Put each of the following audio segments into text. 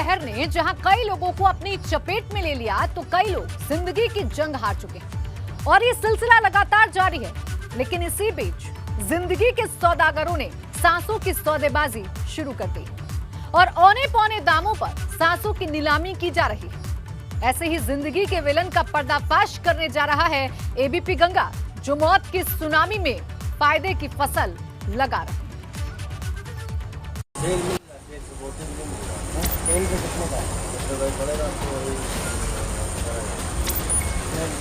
कहर ने जहां कई लोगों को अपनी चपेट में ले लिया, तो कई लोग जिंदगी की जंग हार चुके हैं और ये सिलसिला लगातार जारी है। लेकिन इसी बीच जिंदगी के सौदागरों ने सांसों की सौदेबाजी शुरू कर दी और औने पौने दामों पर सांसों की नीलामी की जा रही है। ऐसे ही जिंदगी के विलन का पर्दाफाश करने जा रहा है एबीपी गंगा, जो मौत की सुनामी में फायदे की फसल लगा रहा है।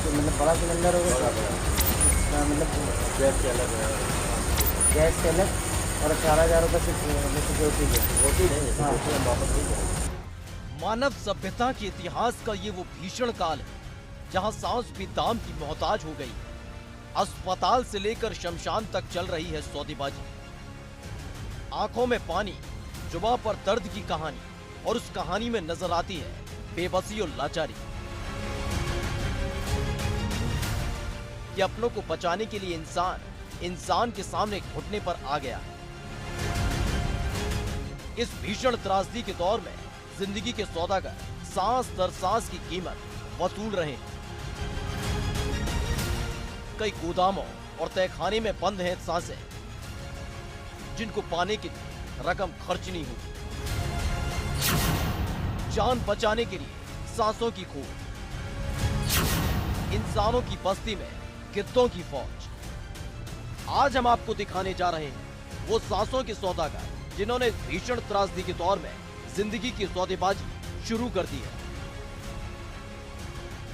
मतलब बड़ा सिलेंडर होगा, मतलब गैस के अलग और 18,000 रुपये सिक्योरिटी है। मानव सभ्यता के इतिहास का ये वो भीषण काल है जहां सांस भी दाम की मोहताज हो गई। अस्पताल से लेकर शमशान तक चल रही है सौदेबाजी। आंखों में पानी, जुबां पर दर्द की कहानी, और उस कहानी में नजर आती है बेबसी और लाचारी। कि अपनों को बचाने के लिए इंसान के सामने घुटने पर आ गया है। इस भीषण त्रासदी के दौर में जिंदगी के सौदागर सांस दर सांस की कीमत वसूल रहे हैं। कई गोदामों और तहखाने में बंद हैं सांसें, जिनको पाने के लिए रकम खर्चनी होगी। जान बचाने के लिए सांसों की खोज, इंसानों की बस्ती में गिद्धों की फौज। आज हम आपको दिखाने जा रहे हैं वो सांसों के सौदागर जिन्होंने भीषण त्रासदी के दौर में जिंदगी की सौदेबाजी शुरू कर दी है।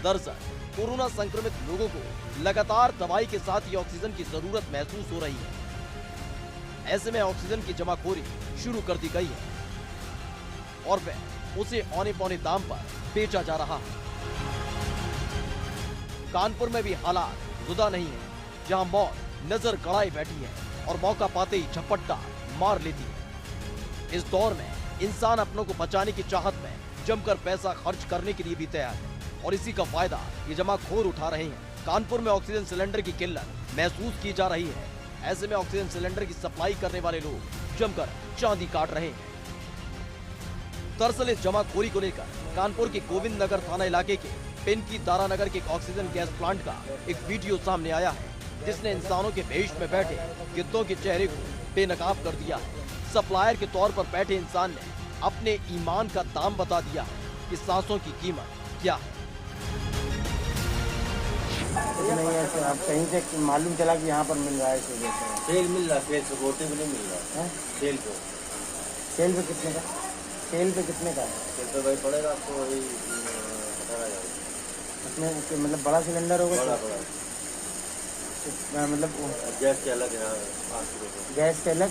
दरअसल कोरोना संक्रमित लोगों को लगातार दवाई के साथ ही ऑक्सीजन की जरूरत महसूस हो रही है। ऐसे में ऑक्सीजन की जमाखोरी शुरू कर दी गई है और वह उसे औने पौने दाम पर बेचा जा रहा है। कानपुर में भी हालात जुदा नहीं है, जहां मौत नजर गड़ाए बैठी है और मौका पाते ही झपट्टा मार लेती है। इस दौर में इंसान अपनों को बचाने की चाहत में जमकर पैसा खर्च करने के लिए भी तैयार है और इसी का फायदा ये जमाखोर उठा रहे हैं। कानपुर में ऑक्सीजन सिलेंडर की किल्लत महसूस की जा रही है। ऐसे में ऑक्सीजन सिलेंडर की सप्लाई करने वाले लोग जमकर चांदी काट रहे हैं। दरअसल इस जमाखोरी को लेकर कानपुर के गोविंद नगर थाना इलाके के पिनकी दारानगर के ऑक्सीजन गैस प्लांट का एक वीडियो सामने आया है, जिसने इंसानों के भेष में बैठे गिद्धों के चेहरे को बेनकाब कर दिया है। सप्लायर के तौर पर बैठे इंसान ने अपने ईमान का दाम बता दिया है कि सांसों की कीमत क्या है। नहीं ऐसे आप कहीं से मालूम चला कि यहाँ पर मिल रहा है सेल मिल रहा है, सेल सपोर्टिव नहीं मिल रहा है। सेल पे कितने का? सेल पे कितने का है? सेल पे भाई पड़ेगा आपको वही 18,000। उसमें मतलब बड़ा सिलेंडर होगा, बड़ा मतलब गैस के अलग है, 500 रुपये गैस के अलग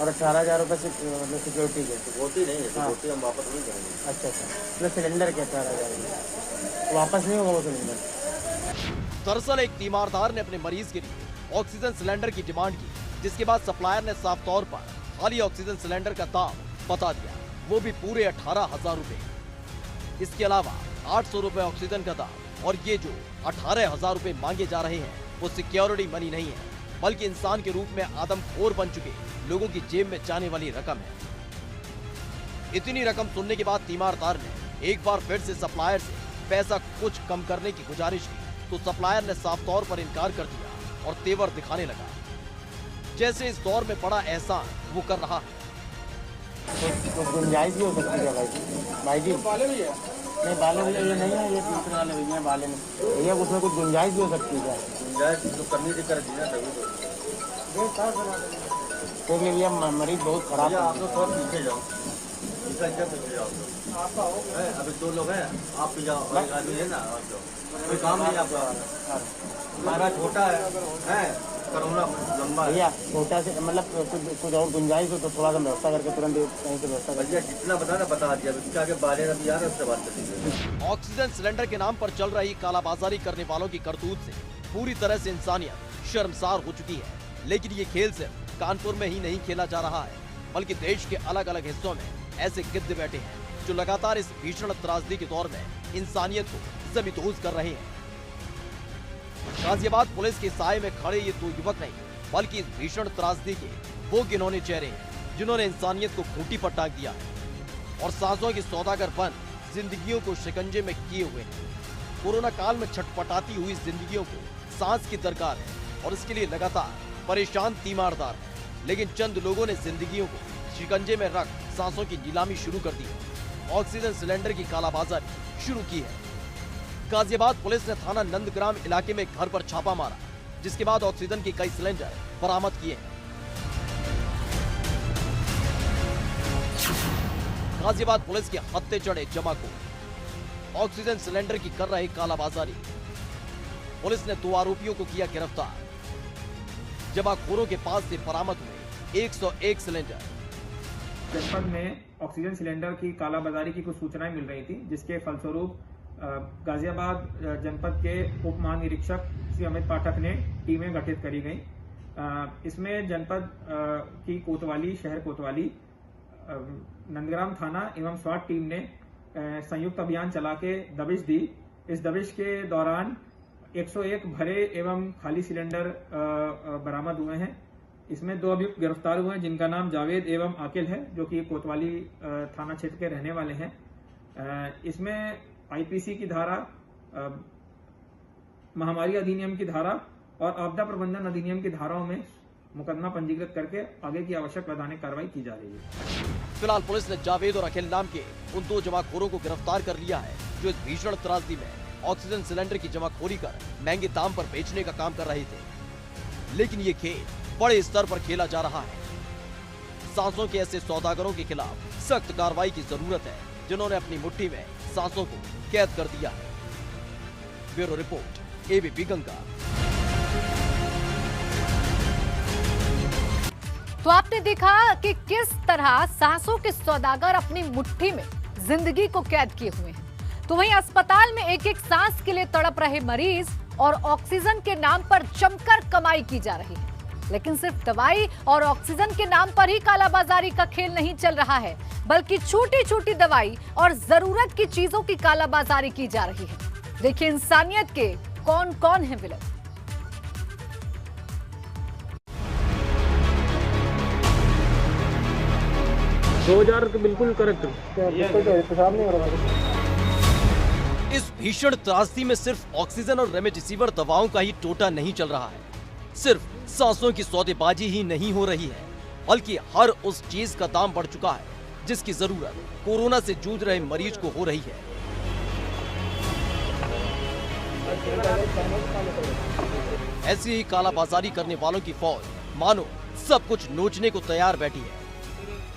और 18,000 रुपये से मतलब सिक्योरिटी के। सिक्योरिटी नहीं है, सिक्योरिटी हम वापस नहीं करेंगे। अच्छा मतलब सिलेंडर के 18,000 वापस नहीं होगा वो सिलेंडर। दरअसल एक तीमारदार ने अपने मरीज के लिए ऑक्सीजन सिलेंडर की डिमांड की, जिसके बाद सप्लायर ने साफ तौर पर खाली ऑक्सीजन सिलेंडर का दाम बता दिया, वो भी पूरे 18,000 रुपए। इसके अलावा 800 रुपए ऑक्सीजन का दाम और ये जो 18,000 रुपए मांगे जा रहे हैं वो सिक्योरिटी मनी नहीं है, बल्कि इंसान के रूप में आदमखोर बन चुके लोगों की जेब में जाने वाली रकम है। इतनी रकम सुनने के बाद तीमारदार ने एक बार फिर से सप्लायर से पैसा कुछ कम करने की गुजारिश की, तो सप्लायर ने साफ तौर पर इनकार कर दिया और तेवर दिखाने लगा, जैसे इस दौर में बड़ा एहसान वो कर रहा है। तो गुंजाइश भी हो सकती है भाई जी। नहीं बाले भैया ये नहीं है, ये दूसरे वाले भैया बाले में भैया, उसमें कुछ गुंजाइश भी हो सकती है। गुंजाइश तो करनी थी, कर दी ना तभी तो भैया मरीज बहुत खराब है। आप लोग थोड़ा पीछे जाओ, पीछे जाओ। अभी 2 लोग हैं, आप भी जाओ, आदमी है ना, आप जाओ, कोई काम नहीं आपका। हमारा छोटा है करोना लंबा है भैया, छोटा से मतलब कुछ और गुंजाइश हो तो थोड़ा सा व्यवस्था करके तुरंत कहीं से व्यवस्था कर। भैया जितना बताना बता दिया, उसके आगे बारे अभी आ रहे उससे बात करेंगे। ऑक्सीजन सिलेंडर के नाम पर चल रही कालाबाजारी करने वालों की करतूत से पूरी तरह से इंसानियत शर्मसार हो चुकी है। लेकिन ये खेल सिर्फ कानपुर में ही नहीं खेला जा रहा है, बल्कि देश के अलग अलग हिस्सों में ऐसे गिद्ध बैठे हैं जो लगातार इस भीषण त्रासदी के दौर में इंसानियत को जमींदोज कर रहे हैं। गाजियाबाद पुलिस के साए में खड़े ये 2 युवक नहीं, बल्कि इस भीषण त्रासदी के वो गिनौने चेहरे हैं जिन्होंने इंसानियत को खूंटी पर टांग दिया है। और सांसों की सौदागर बन जिंदगियों को शिकंजे में किए हुए हैं। कोरोना काल में छटपटाती हुई जिंदगियों को सांस की दरकार है और इसके लिए लगातार परेशान तीमारदार है, लेकिन चंद लोगों ने जिंदगियों को शिकंजे में रख सांसों की नीलामी शुरू कर दी है। ऑक्सीजन सिलेंडर की कालाबाजारी शुरू की है। गाजियाबाद पुलिस ने थाना नंदग्राम इलाके में घर पर छापा मारा, जिसके बाद ऑक्सीजन के कई सिलेंडर बरामद किए हैं। गाजियाबाद पुलिस के हत्थे चढ़े जमाखोर ऑक्सीजन सिलेंडर की कर रहे कालाबाजारी। पुलिस ने 2 आरोपियों को किया गिरफ्तार। जमाखोरों के पास से बरामद हुए 101 सिलेंडर। जनपद में ऑक्सीजन सिलेंडर की कालाबाजारी की कुछ सूचनाएं मिल रही थी, जिसके फलस्वरूप गाजियाबाद जनपद के उप महानिरीक्षक श्री अमित पाठक ने टीमें गठित करी गई। इसमें जनपद की कोतवाली, शहर कोतवाली, नंदग्राम थाना एवं स्वाट टीम ने संयुक्त अभियान चला के दबिश दी। इस दबिश के दौरान 101 भरे एवं खाली सिलेंडर बरामद हुए हैं। इसमें 2 अभियुक्त गिरफ्तार हुए हैं, जिनका नाम जावेद एवं आकिल है, जो कि कोतवाली थाना क्षेत्र के रहने वाले हैं। इसमें आईपीसी की धारा, महामारी अधिनियम की धारा और आपदा प्रबंधन अधिनियम की धाराओं में मुकदमा पंजीकृत करके आगे की आवश्यक वैधानिक कार्रवाई की जा रही है। फिलहाल पुलिस ने जावेद और अखिल नाम के उन 2 जमाखोरों को गिरफ्तार कर लिया है, जो इस भीषण त्रासदी में ऑक्सीजन सिलेंडर की जमाखोरी कर महंगे दाम पर बेचने का काम कर रहे थे। लेकिन ये खेल बड़े स्तर पर खेला जा रहा है। सांसों के ऐसे सौदागरों के खिलाफ सख्त कार्रवाई की जरूरत है, जिन्होंने अपनी मुट्ठी में सांसों को कैद कर दिया है। Bureau report, ABP Ganga. तो आपने देखा कि किस तरह सांसों के सौदागर अपनी मुट्ठी में जिंदगी को कैद किए हुए हैं। तो वहीं अस्पताल में एक एक सांस के लिए तड़प रहे मरीज और ऑक्सीजन के नाम पर जमकर कमाई की जा रही है। लेकिन सिर्फ दवाई और ऑक्सीजन के नाम पर ही कालाबाजारी का खेल नहीं चल रहा है, बल्कि छोटी छोटी दवाई और जरूरत की चीजों की कालाबाजारी की जा रही है। देखिए इंसानियत के कौन कौन है विलन। बिल्कुल करेक्ट। इस भीषण त्रासदी में सिर्फ ऑक्सीजन और रेमडेसिविर दवाओं का ही टोटा नहीं चल रहा है। सिर्फ सांसों की सौदेबाजी ही नहीं हो रही है, बल्कि हर उस चीज का दाम बढ़ चुका है जिसकी जरूरत कोरोना से जूझ रहे मरीज को हो रही है। ऐसी ही कालाबाजारी करने वालों की फौज मानो सब कुछ नोचने को तैयार बैठी है,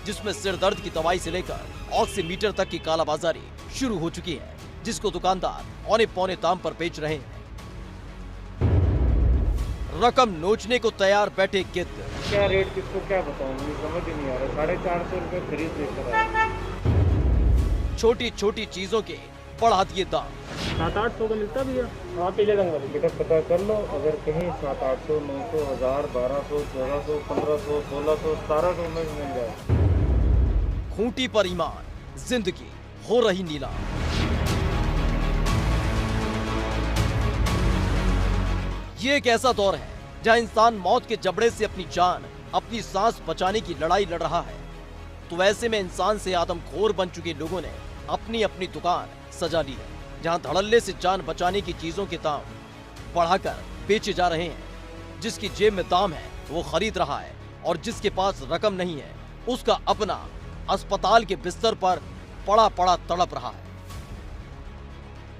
जिसमें सिर दर्द की दवाई से लेकर ऑक्सीमीटर तक की कालाबाजारी शुरू हो चुकी है, जिसको दुकानदार औने पौने दाम पर बेच रहे हैं। रकम नोचने को तैयार बैठे गिद्ध। क्या रेट किसको क्या बताऊं, मुझे समझ ही नहीं आ रहा। 450 रुपए खरीद लेकर आए। छोटी छोटी चीजों के बढ़ा दिए दाम। 700-800 का मिलता भी है। हाँ, पीले रंग वाली बेटा पता कर लो। अगर कहीं 700-800, 900, 1000, 1200, 1400, 1500, 1600, 1700 में मिल जाए। खूंटी पर ईमान, जिंदगी हो रही नीलाम। ये एक ऐसा दौर है जहां इंसान मौत के जबड़े से अपनी जान, अपनी सांस बचाने की लड़ाई लड़ रहा है। तो ऐसे में इंसान से आदमखोर बन चुके लोगों ने अपनी अपनी दुकान सजा ली है, जहां धड़ल्ले से जान बचाने की चीजों के दाम बढ़ाकर बेचे जा रहे हैं। जिसकी जेब में दाम है वो खरीद रहा है, और जिसके पास रकम नहीं है उसका अपना अस्पताल के बिस्तर पर पड़ा पड़ा तड़प रहा है।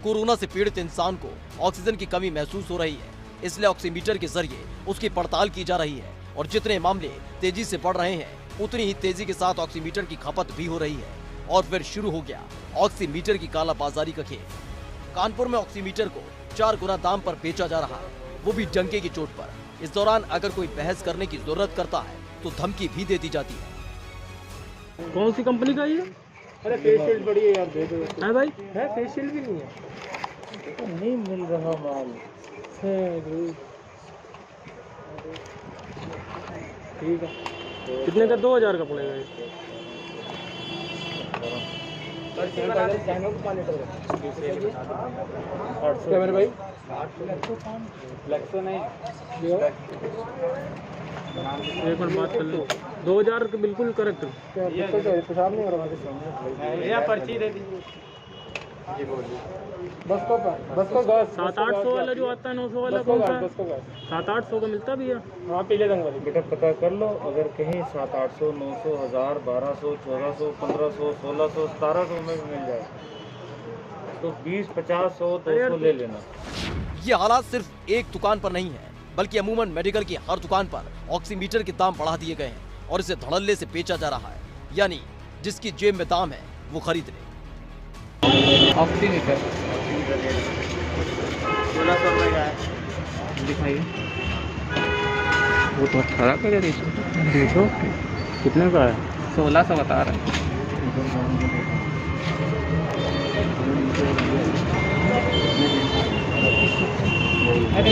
कोरोना से पीड़ित इंसान को ऑक्सीजन की कमी महसूस हो रही है, इसलिए ऑक्सीमीटर के जरिए उसकी पड़ताल की जा रही है। और जितने मामले तेजी से बढ़ रहे हैं, उतनी ही तेजी के साथ ऑक्सीमीटर की खपत भी हो रही है। और फिर शुरू हो गया ऑक्सीमीटर की कालाबाजारी का खेल। कानपुर में ऑक्सीमीटर को 4 गुना दाम पर बेचा जा रहा है, वो भी डंके की चोट पर। इस दौरान अगर कोई बहस करने की जरूरत करता है तो धमकी भी दे दी जाती है। कौन सी कंपनी का ये? अरे फेशियल बड़ी है यार, दे दो। है भाई? है फेशियल भी नहीं है, नहीं मिल रहा माल है। ठीक है, कितने का? 2000 का पड़ेगा ये। क्या मेरे भाई? एक मिनट बात कर लो। 2000 के बिल्कुल करेक्ट। पर्ची दे दीजिए। बस को 700-800 वाला जो आता है 900 वाला कौन सा? 700-800 का मिलता भी है। हाँ पीले रंग वाली। बेटा पता कर लो, अगर कहीं 700, 800, 900, 1000, 1200, 1400, 1500, 1600, 1700 में भी मिल जाए तो 20, 50, 100, 200 ले लेना। ये हालात सिर्फ एक दुकान पर नहीं है, बल्कि अमूमन मेडिकल की हर दुकान पर ऑक्सीमीटर के दाम बढ़ा दिए गए हैं और इसे धड़ल्ले से बेचा जा रहा है। यानी जिसकी जेब में दाम है वो खरीद ले। ऑक्सीमीटर 1600 रुपये का है। दिखाइए। वो तो 18 का देखो कितने का है? 1600 बता रहा है। अभी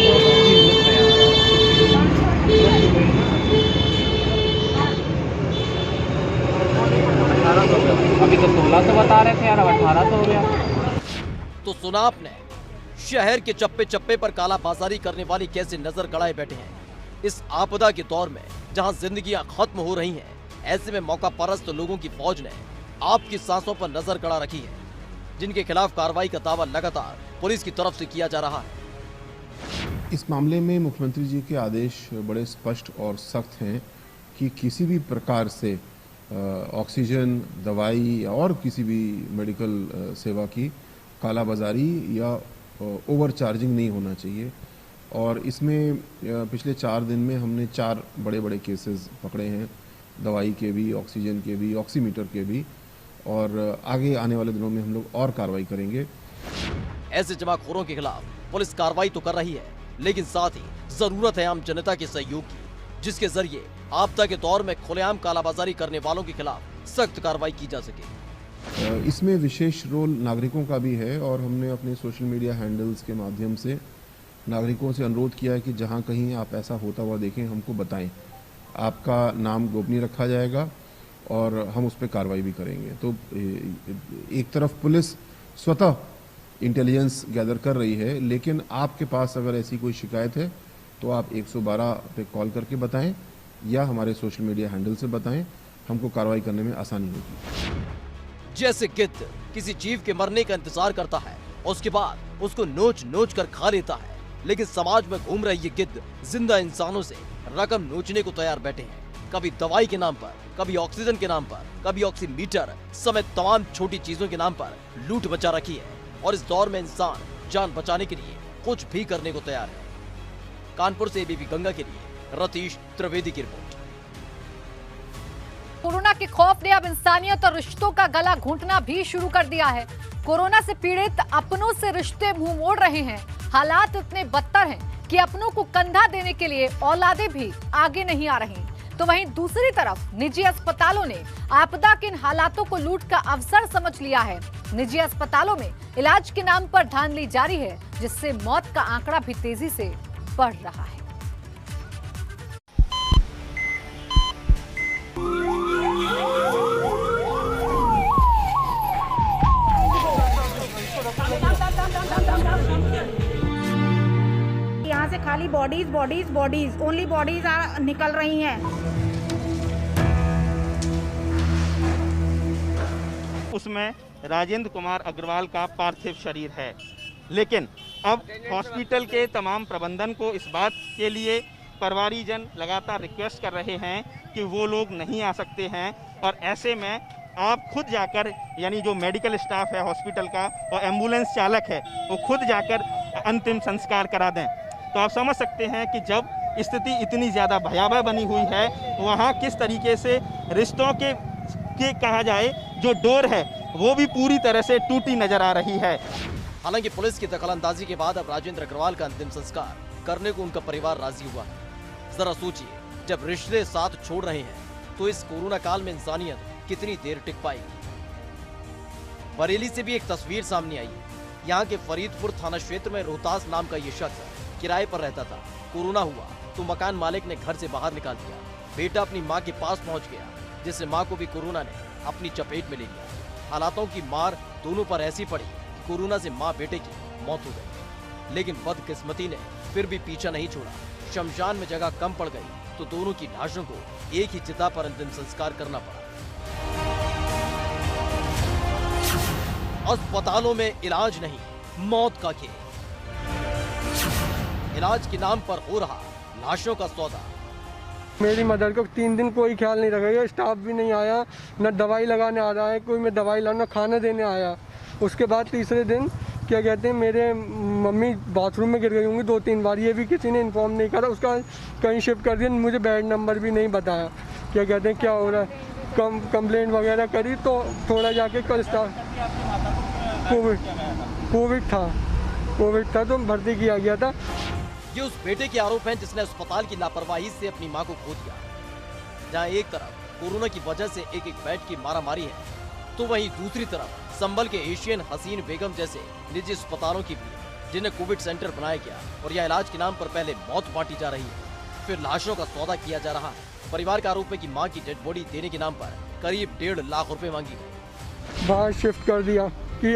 तो 1600 बता रहे थे यार, अब 1800 हो गया। तो सुना आपने, शहर के चप्पे चप्पे पर काला बाजारी करने वाली कैसे नजर गड़ाए बैठे हैं। इस आपदा के दौर में जहां जिंदगियां खत्म हो रही हैं, ऐसे में मौका परस्त लोगों की फौज ने आपकी सांसों पर नजर गड़ा रखी है, जिनके खिलाफ कार्रवाई का दावा लगातार पुलिस की तरफ से किया जा रहा है। इस मामले में मुख्यमंत्री जी के आदेश बड़े स्पष्ट और सख्त हैं कि किसी भी प्रकार से ऑक्सीजन, दवाई और किसी भी मेडिकल सेवा की कालाबाजारी या ओवर चार्जिंग नहीं होना चाहिए। और इसमें पिछले 4 दिन में हमने 4 बड़े बड़े केसेस पकड़े हैं, दवाई के भी, ऑक्सीजन के भी, ऑक्सीमीटर के भी, और आगे आने वाले दिनों में हम लोग और कार्रवाई करेंगे। ऐसे जमाखोरों के खिलाफ पुलिस कार्रवाई तो कर रही है, लेकिन साथ ही जरूरत है आम जनता के सहयोग की, जिसके जरिए आपदा के दौर में खुलेआम कालाबाजारी करने वालों के खिलाफ सख्त कार्रवाई की जा सके। इसमें विशेष रोल नागरिकों का भी है और हमने अपने सोशल मीडिया हैंडल्स के माध्यम से नागरिकों से अनुरोध किया है कि जहां कहीं आप ऐसा होता हुआ देखें हमको बताएं। आपका नाम गोपनीय रखा जाएगा और हम उस पर कार्रवाई भी करेंगे। तो एक तरफ पुलिस स्वतः इंटेलिजेंस गैदर कर रही है, लेकिन आपके पास अगर ऐसी कोई शिकायत है तो आप 112 पे कॉल करके बताएं या हमारे सोशल मीडिया हैंडल से बताएं, हमको कार्रवाई करने में आसानी होगी। जैसे गिद्ध किसी जीव के मरने का इंतजार करता है, उसके बाद उसको नोच नोच कर खा लेता है, लेकिन समाज में घूम रहे ये गिद्ध जिंदा इंसानों से रकम नोचने को तैयार बैठे हैं। कभी दवाई के नाम पर, कभी ऑक्सीजन के नाम पर, कभी ऑक्सीमीटर समेत तमाम छोटी चीजों के नाम पर लूट मचा रखी है। और इस दौर में इंसान जान बचाने के लिए कुछ भी करने को तैयार है। कानपुर से एबीपी गंगा के लिए रतीश त्रिवेदी की रिपोर्ट। कोरोना के खौफ ने अब इंसानियत और रिश्तों का गला घोंटना भी शुरू कर दिया है। कोरोना से पीड़ित अपनों से रिश्ते मुंह मोड़ रहे हैं। हालात इतने बदतर हैं कि अपनों को कंधा देने के लिए औलादें भी आगे नहीं आ रही। तो वहीं दूसरी तरफ निजी अस्पतालों ने आपदा के इन हालातों को लूट का अवसर समझ लिया है। निजी अस्पतालों में इलाज के नाम पर धांधली जारी है, जिससे मौत का आंकड़ा भी तेजी से बढ़ रहा है। यहाँ से खाली बॉडीज ओनली बॉडीज निकल रही हैं। उसमें राजेंद्र कुमार अग्रवाल का पार्थिव शरीर है, लेकिन अब हॉस्पिटल के तमाम प्रबंधन को इस बात के लिए परिवारीजन लगातार रिक्वेस्ट कर रहे हैं कि वो लोग नहीं आ सकते हैं, और ऐसे में आप खुद जाकर, यानी जो मेडिकल स्टाफ है हॉस्पिटल का और एम्बुलेंस चालक है, वो खुद जाकर अंतिम संस्कार करा दें। तो आप समझ सकते हैं कि जब स्थिति इतनी ज़्यादा भयावह बनी हुई है, वहाँ किस तरीके से रिश्तों के कहा जाए जो डोर है वो भी पूरी तरह से टूटी नजर आ रही है। हालांकि पुलिस की दखलंदाजी के बाद अब राजेंद्र अग्रवाल का अंतिम संस्कार करने को उनका परिवार राजी हुआ है। जरा सोचिए, जब रिश्ते साथ छोड़ रहे हैं तो इस कोरोना काल में इंसानियत कितनी देर टिक पाएगी। बरेली से भी एक तस्वीर सामने आई। यहाँ के फरीदपुर थाना क्षेत्र में रोहतास नाम का ये शख्स किराए पर रहता था। कोरोना हुआ तो मकान मालिक ने घर से बाहर निकाल दिया। बेटा अपनी मां के पास पहुंच गया, जिससे मां को भी कोरोना ने अपनी चपेट में ले लिया। हालातों की मार दोनों पर ऐसी पड़ी कि कोरोना से मां बेटे की मौत हो गई। लेकिन बदकिस्मती ने फिर भी पीछा नहीं छोड़ा। शमशान में जगह कम पड़ गई तो दोनों की लाशों को एक ही चिता पर अंतिम संस्कार करना पड़ा। अस्पतालों में इलाज नहीं, मौत का खेल। इलाज के नाम पर हो रहा लाशों का सौदा। मेरी मदर को 3 दिन कोई ख्याल नहीं रखेगा, स्टाफ भी नहीं आया, न दवाई लगाने आ रहा है कोई, मैं दवाई लाना खाना देने आया। उसके बाद तीसरे दिन क्या कहते हैं, मेरे मम्मी बाथरूम में गिर गई होंगी 2-3 बार, ये भी किसी ने इन्फॉर्म नहीं करा। उसका कहीं शिफ्ट कर दिया, मुझे बेड नंबर भी नहीं बताया। क्या कहते हैं क्या हो रहा है, कंप्लेंट वगैरह करी तो थोड़ा जाके कल स्टाफ कोविड था तो भर्ती किया गया था। ये उस बेटे के आरोप हैं जिसने अस्पताल की लापरवाही से अपनी मां को खो दिया। जहां एक तरफ कोरोना की वजह से एक बेड की मारामारी है, तो वहीं दूसरी तरफ संभल के एशियन हसीन बेगम जैसे निजी अस्पतालों की भी, जिन्हें कोविड सेंटर बनाया गया और यह इलाज के नाम पर पहले मौत बांटी जा रही है, फिर लाशों का सौदा किया जा रहा है। परिवार का आरोप है कि मां की डेड बॉडी देने के नाम पर करीब 1.5 लाख रुपए मांगी गई। बाहर शिफ्ट कर दिया कि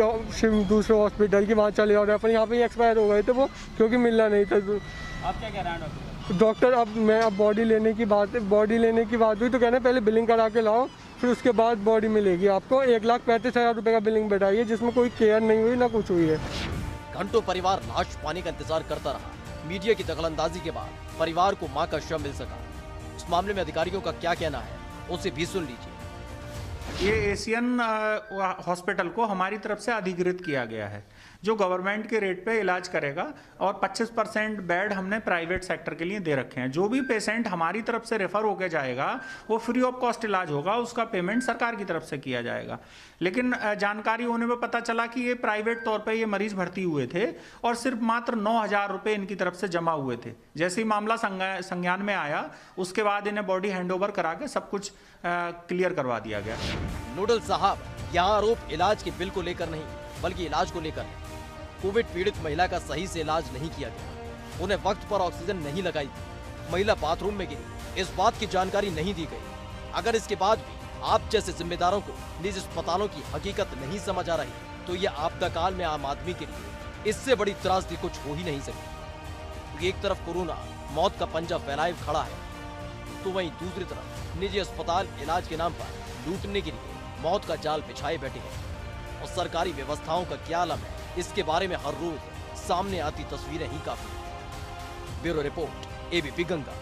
दूसरे हॉस्पिटल की वहाँ चले और अपन यहाँ पे एक्सपायर हो गए थे वो, क्योंकि मिलना नहीं था। आप क्या कह रहे हैं डॉक्टर? अब बॉडी लेने की बात हुई तो कहना पहले बिलिंग करा के लाओ, फिर उसके बाद बॉडी मिलेगी आपको। 1,35,000 रुपये का बिलिंग बैठाई है, जिसमें कोई केयर नहीं हुई ना कुछ हुई है। घंटों परिवार लाश पाने का इंतजार करता रहा। मीडिया की दखलंदाजी के बाद परिवार को मां का शव मिल सका। इस मामले में अधिकारियों का क्या कहना है, उसे भी सुन लीजिए। ये एशियन हॉस्पिटल को हमारी तरफ से अधिकृत किया गया है, जो गवर्नमेंट के रेट पे इलाज करेगा, और 25% बेड हमने प्राइवेट सेक्टर के लिए दे रखे हैं। जो भी पेशेंट हमारी तरफ से रेफर होकर जाएगा वो फ्री ऑफ कॉस्ट इलाज होगा, उसका पेमेंट सरकार की तरफ से किया जाएगा। लेकिन जानकारी होने में पता चला कि ये प्राइवेट तौर पे ये मरीज भर्ती हुए थे और सिर्फ मात्र 9,000 रुपये इनकी तरफ से जमा हुए थे। जैसे ही मामला संज्ञान में आया उसके बाद इन्हें बॉडी हैंडओवर करा के सब कुछ क्लियर करवा दिया गया। नोडल साहब, यहाँ आरोप इलाज के बिल को लेकर नहीं बल्कि इलाज को लेकर है। कोविड पीड़ित महिला का सही से इलाज नहीं किया गया, उन्हें वक्त पर ऑक्सीजन नहीं लगाई थी, महिला बाथरूम में गिरी, इस बात की जानकारी नहीं दी गई। अगर इसके बाद भी आप जैसे जिम्मेदारों को निजी अस्पतालों की हकीकत नहीं समझ आ रही, तो ये आपदा काल में आम आदमी के लिए इससे बड़ी त्रासदी कुछ हो ही नहीं सकती। एक तरफ कोरोना मौत का पंजा फैलाए खड़ा है, तो वहीं दूसरी तरफ निजी अस्पताल इलाज के नाम पर लूटने के लिए मौत का जाल बिछाए बैठे हैं। और सरकारी व्यवस्थाओं का क्या आलम है, इसके बारे में हर रोज सामने आती तस्वीरें ही काफी। Bureau report, ABP Ganga.